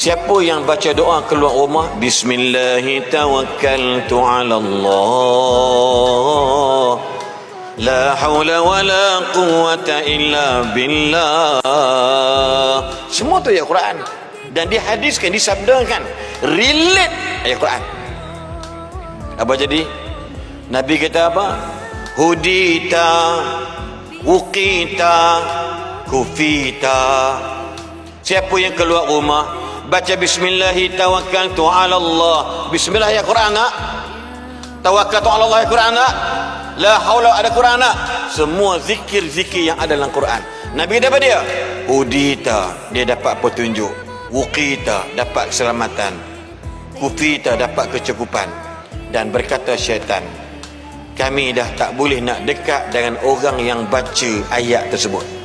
Siapa yang baca doa keluar rumah, Bismillahirrahmanirrahim, ala Allah, la haula wa la quwwata illa billah. Semua tu ayat Quran. Dan dihadiskan, disabdakan, relate ayat Quran. Apa jadi? Nabi kata apa? Hudita, wuqita, kufita. Siapa yang keluar rumah baca bismillah tawakkaltu ala Allah. Bismillah ayat Quran tak? Tawakkaltu ala Allah ayat Quran tak? La haula ada Quran tak? Semua zikir-zikir yang ada dalam Quran. Nabi dapat dia. Hudita, dia dapat petunjuk. Wuqita, dapat keselamatan. Kufita, dapat kecukupan. Dan berkata syaitan, kami dah tak boleh nak dekat dengan orang yang baca ayat tersebut.